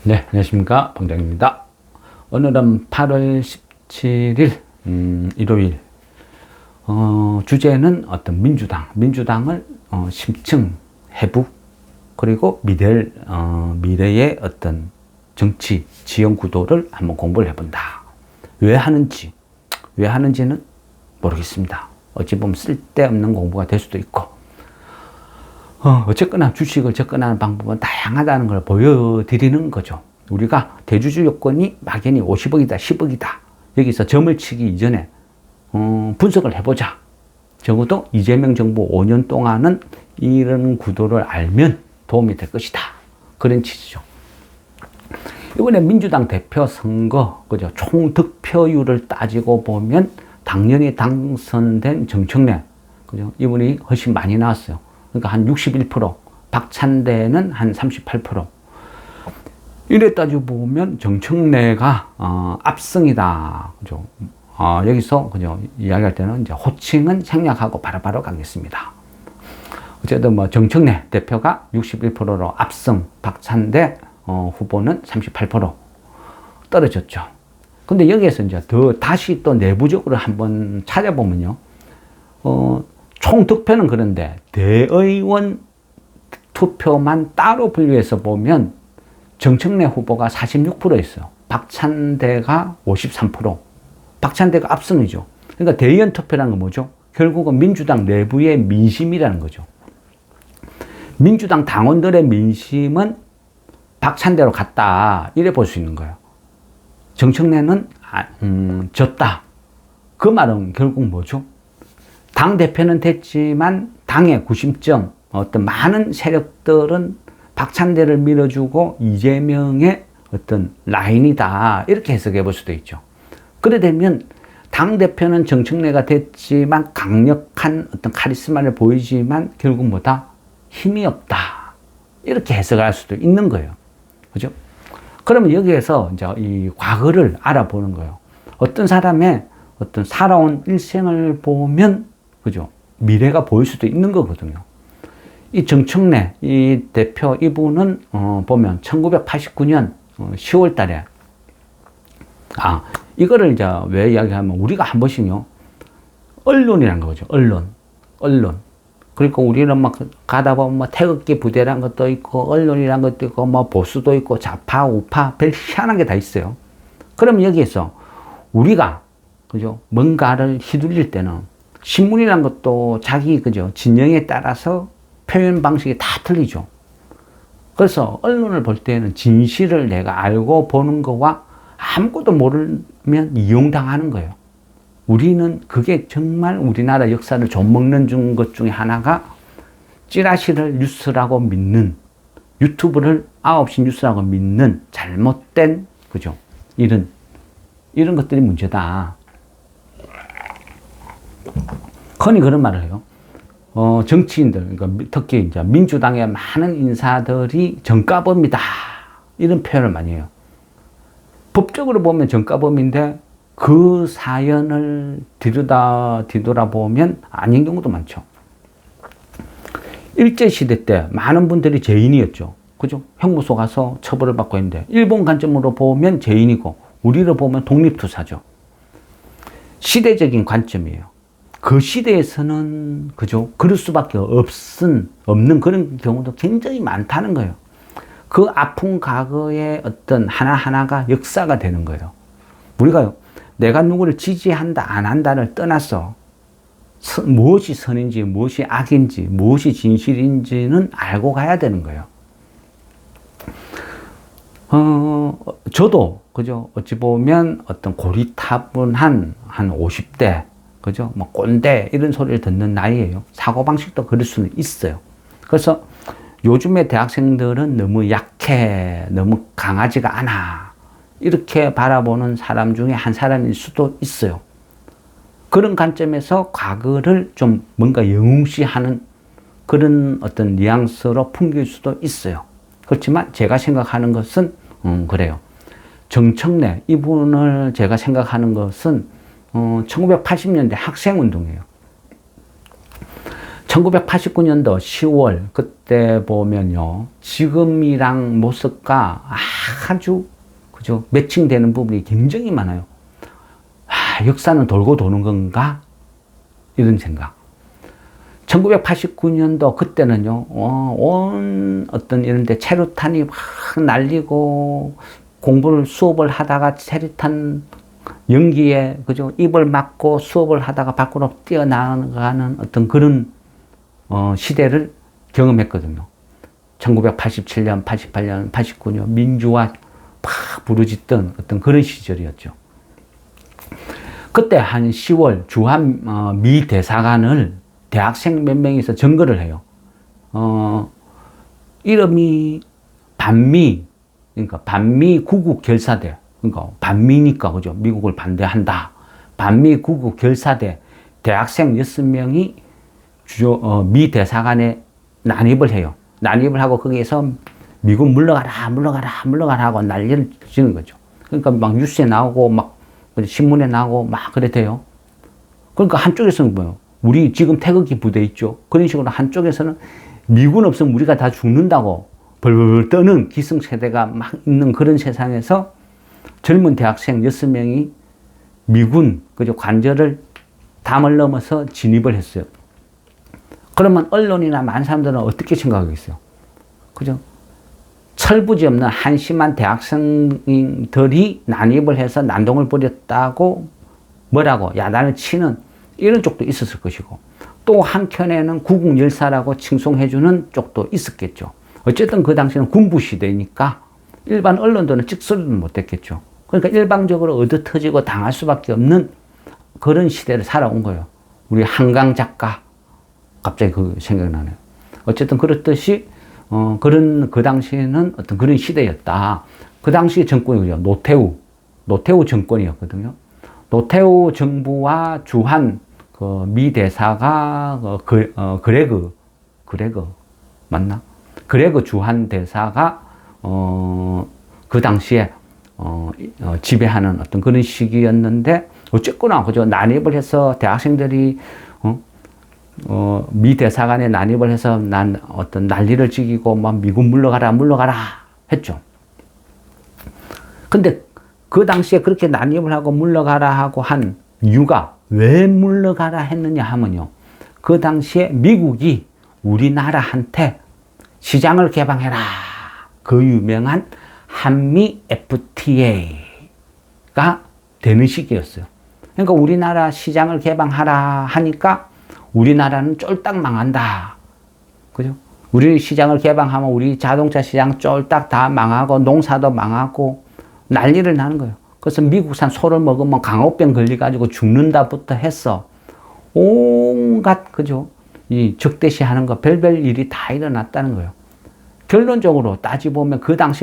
네, 안녕하십니까. 방장입니다. 오늘은 8월 17일, 일요일. 주제는 어떤 민주당을, 심층, 해부, 그리고 미래의 어떤 정치, 지형 구도를 한번 공부를 해본다. 왜 하는지는 모르겠습니다. 어찌 보면 쓸데없는 공부가 될 수도 있고, 어쨌거나 주식을 접근하는 방법은 다양하다는 걸 보여드리는 거죠. 우리가 대주주 요건이 막연히 50억이다, 10억이다. 여기서 점을 치기 이전에 분석을 해보자. 적어도 이재명 정부 5년 동안은 이런 구도를 알면 도움이 될 것이다. 그런 취지죠. 이번에 민주당 대표 선거, 그죠? 총 득표율을 따지고 보면 당연히 당선된 정청래, 그죠? 이분이 훨씬 많이 나왔어요. 그러니까 한 61%, 박찬대는 한 38%. 이래 따지고 보면 정청래가 압승이다. 그죠? 여기서 그죠? 이야기할 때는 이제 호칭은 생략하고 바로바로 가겠습니다. 어쨌든 뭐 정청래 대표가 61%로 압승, 박찬대 후보는 38% 떨어졌죠. 근데 여기에서 이제 다시 또 내부적으로 한번 찾아보면요. 총 득표는 그런데 대의원 투표만 따로 분류해서 보면 정청래 후보가 46%였어요. 박찬대가 53%. 박찬대가 압승이죠. 그러니까 대의원 투표라는 건 뭐죠? 결국은 민주당 내부의 민심이라는 거죠. 민주당 당원들의 민심은 박찬대로 갔다. 이래 볼 수 있는 거예요. 정청래는 졌다. 그 말은 결국 뭐죠? 당대표는 됐지만 당의 구심점, 어떤 많은 세력들은 박찬대를 밀어주고 이재명의 어떤 라인이다. 이렇게 해석해 볼 수도 있죠. 그래 되면 당대표는 정청래가 됐지만 강력한 어떤 카리스마를 보이지만 결국 뭐다? 힘이 없다. 이렇게 해석할 수도 있는 거예요. 그죠? 그러면 여기에서 이제 이 과거를 알아보는 거예요. 어떤 사람의 어떤 살아온 일생을 보면 그죠? 미래가 보일 수도 있는 거거든요. 이 정청래, 이 대표, 이분은, 보면 1989년 10월 달에, 이거를 이제 왜 이야기하면 우리가 한 번씩요, 언론이란 거죠. 언론. 그러니까 우리는 막 가다 보면 뭐 태극기 부대란 것도 있고, 언론이란 것도 있고, 뭐 보수도 있고, 좌파, 우파, 별 희한한 게 다 있어요. 그러면 여기에서 우리가, 그죠? 뭔가를 휘둘릴 때는 신문이란 것도 자기, 그죠? 진영에 따라서 표현 방식이 다 틀리죠. 그래서 언론을 볼 때는 진실을 내가 알고 보는 거와 아무것도 모르면 이용당하는 거예요. 우리는 그게 정말 우리나라 역사를 좀먹는 것 중에 하나가 찌라시를 뉴스라고 믿는, 유튜브를 9시 뉴스라고 믿는 잘못된, 그죠? 이런 것들이 문제다. 흔히 그런 말을 해요. 정치인들, 그러니까 특히 이제 민주당의 많은 인사들이 정가범이다. 이런 표현을 많이 해요. 법적으로 보면 정가범인데 그 사연을 뒤돌아보면 아닌 경우도 많죠. 일제시대 때 많은 분들이 죄인이었죠. 그죠? 형무소 가서 처벌을 받고 있는데 일본 관점으로 보면 죄인이고 우리로 보면 독립투사죠. 시대적인 관점이에요. 그 시대에서는, 그죠? 그럴 수밖에 없는 그런 경우도 굉장히 많다는 거예요. 그 아픈 과거의 어떤 하나하나가 역사가 되는 거예요. 우리가요, 내가 누구를 지지한다, 안 한다를 떠나서 무엇이 선인지, 무엇이 악인지, 무엇이 진실인지는 알고 가야 되는 거예요. 저도, 그죠? 어찌 보면 어떤 고리타분한 한 50대, 그죠? 뭐 꼰대 이런 소리를 듣는 나이에요. 사고방식도 그럴 수는 있어요. 그래서 요즘의 대학생들은 너무 약해, 너무 강하지가 않아. 이렇게 바라보는 사람 중에 한 사람일 수도 있어요. 그런 관점에서 과거를 좀 뭔가 영웅시하는 그런 어떤 뉘앙스로 풍길 수도 있어요. 그렇지만 제가 생각하는 것은 그래요. 정청래 이분을 제가 생각하는 것은 1980년대 학생운동이에요. 1989년도 10월 그때 보면요. 지금이랑 모습과 아주 그죠 매칭되는 부분이 굉장히 많아요. 아, 역사는 돌고 도는 건가? 이런 생각. 1989년도 그때는요, 온 어떤 이런 데 체류탄이 막 날리고 수업을 하다가 체류탄 연기에 그죠 입을 막고 수업을 하다가 밖으로 뛰어나가는 어떤 그런 시대를 경험했거든요. 1987년, 88년, 89년 민주화 팍 부르짖던 어떤 그런 시절이었죠. 그때 한 10월 주한 미 대사관을 대학생 몇 명이서 점거를 해요. 이름이 반미, 그러니까 반미 구국 결사대. 그러니까 반미니까 그죠. 미국을 반대한다. 반미 구국 결사대 대학생 6명이 미 대사관에 난입을 해요. 난입을 하고 거기에서 미국 물러가라, 물러가라, 물러가라 하고 난리를 치는 거죠. 그러니까 막 뉴스에 나오고 막 신문에 나오고 막 그래 돼요. 그러니까 한쪽에서는 뭐예요? 우리 지금 태극기 부대 있죠. 그런 식으로 한쪽에서는 미군 없으면 우리가 다 죽는다고 벌벌 떠는 기성세대가 막 있는 그런 세상에서 젊은 대학생 6명이 미군 그죠 관절을 담을 넘어서 진입을 했어요. 그러면 언론이나 많은 사람들은 어떻게 생각하겠어요? 그죠? 철부지 없는 한심한 대학생들이 난입을 해서 난동을 벌였다고 뭐라고 야단을 치는 이런 쪽도 있었을 것이고 또 한켠에는 구국열사라고 칭송해주는 쪽도 있었겠죠. 어쨌든 그 당시는 군부시대니까 일반 언론들은 찍소리도 못했겠죠. 그러니까 일방적으로 얻어터지고 당할 수밖에 없는 그런 시대를 살아온 거예요. 우리 한강 작가 갑자기 그 생각나네요. 어쨌든 그렇듯이 그 당시에는 어떤 그런 시대였다. 그 당시 정권이 노태우 정권이었거든요. 노태우 정부와 주한 미 대사가 그레그 맞나? 그레그 주한 대사가 그 당시에 지배하는 어떤 그런 시기였는데 어쨌거나 그죠 난입을 해서 대학생들이 미 대사관에 난입을 해서 어떤 난리를 지기고 막 미군 물러가라 했죠. 근데 그 당시에 그렇게 난입을 하고 물러가라 하고 한 이유가 왜 물러가라 했느냐 하면요. 그 당시에 미국이 우리나라한테 시장을 개방해라. 그 유명한 한미 FTA가 되는 시기였어요. 그러니까 우리나라 시장을 개방하라 하니까 우리나라는 쫄딱 망한다. 그죠? 우리 시장을 개방하면 우리 자동차 시장 쫄딱 다 망하고 농사도 망하고 난리를 나는 거예요. 그래서 미국산 소를 먹으면 강호병 걸려가지고 죽는다부터 해서 온갖 그죠? 이 적대시하는 거 별별 일이 다 일어났다는 거예요. 결론적으로 따지보면 그 당시에